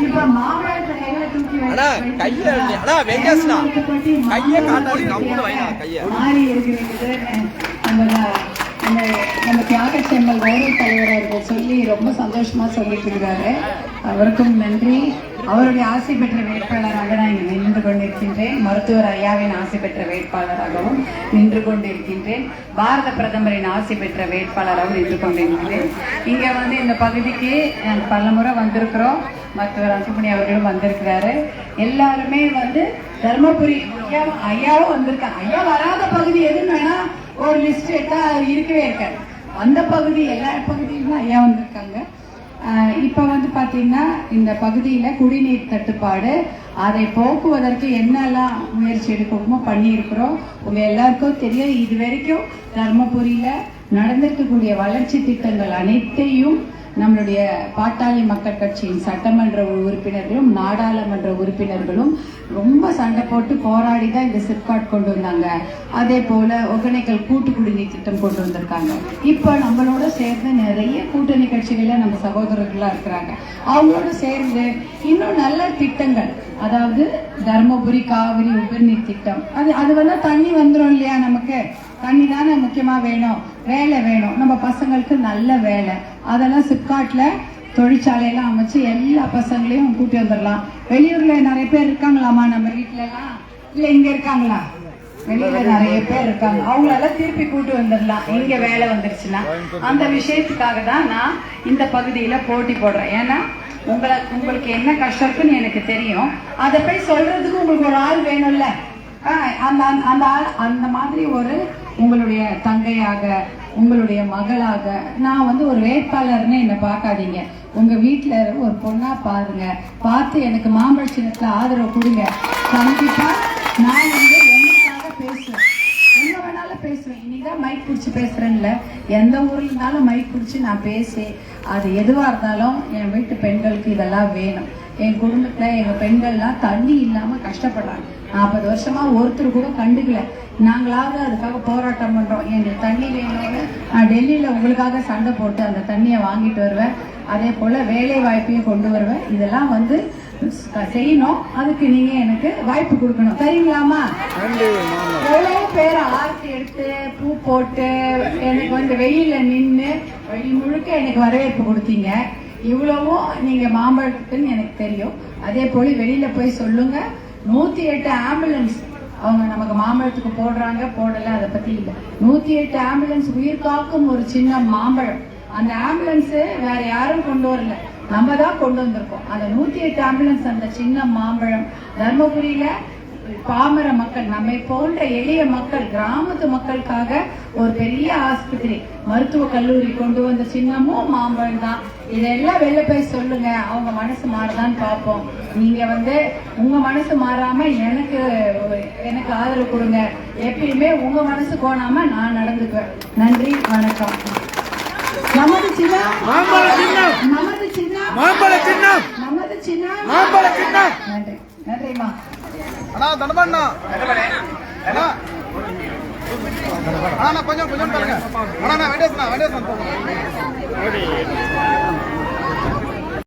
இப்ப மாம்பழத்தை கையில தூக்கி மாறி இருக்கிறது. நம்ம தியாக செம்மல் கௌரவ தலைவர் அவர்கள் சொல்லி ரொம்ப சந்தோஷமா சொல்லிட்டு இருக்கிறாரு. அவருக்கும் நன்றி. அவருடைய ஆசை பெற்ற வேட்பாளராக நான் இங்கு நின்று கொண்டிருக்கின்றேன். மருத்துவர் ஐயாவின் ஆசை பெற்ற வேட்பாளராகவும் நின்று கொண்டிருக்கின்றேன். பாரத பிரதமரின் ஆசை பெற்ற வேட்பாளராகவும் நின்று கொண்டிருக்கிறேன். இங்க இந்த பகுதிக்கு பல முறை வந்திருக்கிறோம். மருத்துவர் அன்புமணி அவர்களும் வந்திருக்கிறாரு. எல்லாருமே தர்மபுரி ஐயாவும் வந்திருக்காங்க. ஐயா வராத பகுதி எதுன்னு வேணா ஒரு லிஸ்ட் எடுத்தா இருக்கவே இருக்காது. அந்த பகுதி எல்லா பகுதியிலும் ஐயா வந்திருக்காங்க. இப்ப பாத்தீங்கன்னா இந்த பகுதியில குடிநீர் தட்டுப்பாடு, அதை போக்குவதற்கு என்னெல்லாம் முயற்சி எடுக்கணுமோ பண்ணியிருக்கிறோம். உங்க எல்லாருக்கும் தெரியும். இது வரைக்கும் தர்மபுரியில நடந்திருக்கக்கூடிய வளர்ச்சி திட்டங்கள் அனைத்தையும் நம்மளுடைய பாட்டாளி மக்கள் கட்சியின் சட்டமன்ற உறுப்பினர்களும் நாடாளுமன்ற உறுப்பினர்களும் ரொம்ப சண்டை போட்டு போராடி தான் இந்த சிப்காட் கொண்டு வந்தாங்க. அதே போல ஒகேனக்கல் கூட்டு குடிநீர் திட்டம் கொண்டு வந்திருக்காங்க. இப்ப நம்மளோட சேர்ந்து நிறைய கூட்டணி கட்சிகள நம்ம சகோதரர்களா இருக்கிறாங்க. அவங்களோட சேர்ந்து இன்னும் நல்ல திட்டங்கள், அதாவது தர்மபுரி காவிரி உபரிநீர் திட்டம், அது தண்ணி வந்துடும் இல்லையா? நமக்கு தண்ணி தானே முக்கியமா வேணும், வேலை வேணும், நம்ம பசங்களுக்கு நல்ல வேலை. அதெல்லாம் சிப்காட்ல தொழிற்சாலையெல்லாம் அமைச்சு எல்லா பசங்களையும் கூட்டி வந்துடலாம். வெளியூர்ல நிறைய பேர் இருக்காங்களாமா நம்ம வீட்டுல எல்லாம்? இல்ல இங்க இருக்காங்களா? வெளியில நிறைய பேர் இருக்காங்க. அவங்களெல்லாம் திருப்பி கூட்டி வந்துடலாம் இங்க வேலை வந்துருச்சுன்னா. அந்த விஷயத்துக்காக தான் நான் இந்த பகுதியில போட்டி போடுறேன். ஏன்னா உங்களுக்கு என்ன கஷ்டம்னு எனக்கு தெரியும். அதை போய் சொல்றதுக்கு உங்களுக்கு ஒரு ஆள் வேணும்ல. அந்த மாதிரி ஒரு உங்களுடைய தங்கையாக, உங்களுடைய மகளாக நான் ஒரு வேட்பாளர்னு என்ன பார்க்காதீங்க. உங்க வீட்டுல ஒரு பொண்ணா பாருங்க. பார்த்து எனக்கு மாம்பழ சின்னத்துல ஆதரவு கொடுங்க. கண்டிப்பா நான் என்னக்காக பேசுவேன், என்ன வேணாலும் பேசுவேன். இன்னைக்குதான் மைக் பிடிச்சி பேசுறேன்ல, எந்த ஊர்ல இருந்தாலும் மைக் பிடிச்சி நான் பேசி, அது எதுவா இருந்தாலும் என் வீட்டு பெண்களுக்கு இதெல்லாம் வேணும். என் குடும்பத்துல எங்க பெண்கள்லாம் தண்ணி இல்லாம கஷ்டப்படுறாங்க. 40 வருஷமா ஒருத்தர் கூட கண்டுக்கல. நாங்களாவது அதுக்காக போராட்டம் பண்றோம். எங்களுக்கு தண்ணி வேணும்னு நான் டெல்லியில உங்களுக்காக சண்டை போட்டு அந்த தண்ணியை வாங்கிட்டு வருவேன். அதே போல வேலை வாய்ப்பையும் கொண்டு வருவேன். இதெல்லாம் செய்யணும். அதுக்கு நீங்க எனக்கு வாய்ப்பு கொடுக்கணும். சரிங்களாமா? எவ்வளவு பேர் ஆர்த்தி எடுத்து பூ போட்டு எனக்கு வெயில நின்று வெயில் முழுக்க எனக்கு வரவேற்பு கொடுத்தீங்க. இவ்வளவும் நீங்க மாம்பழத்துக்குன்னு எனக்கு தெரியும். அதே போல வெளியில போய் சொல்லுங்க. 108 ஆம்புலன்ஸ் அவங்க நமக்கு மாம்பழத்துக்கு போடுறாங்க, போடல, அதை பத்தி இல்ல. 108 ஆம்புலன்ஸ் உயிர் காக்கும் ஒரு சின்ன மாம்பழம். அந்த ஆம்புலன்ஸ் வேற யாரும் கொண்டு வரல, நம்ம தான் கொண்டு வந்திருக்கோம். அந்த 108 ஆம்புலன்ஸ், அந்த சின்ன மாம்பழம் தர்மபுரியில பாமர மக்கள், நம்மை போன்ற எளிய மக்கள், கிராமத்து மக்களுக்காக ஒரு பெரிய ஆஸ்பத்திரி, மருத்துவ கல்லூரி கொண்டு வந்த சின்னமும் மாம்பழம் தான். இதெல்லாம் வெளில போய் சொல்லுங்க. அவங்க மனசு மாறுதான்னு பார்ப்போம். நீங்க உங்க மனசு மாறாம எனக்கு ஆதரவு கொடுங்க. எப்பயுமே உங்க மனசு கோணாம நான் நடந்துக்குவேன். நன்றி, வணக்கம். நமது சின்னம், நமது சின்னம், நமது சின்னம். நன்றி, நன்றிமா. அண்ணா தனபாண்ணா அண்ணா அண்ணா கொஞ்சம் பாருங்க. அண்ணா வெண்டேசன்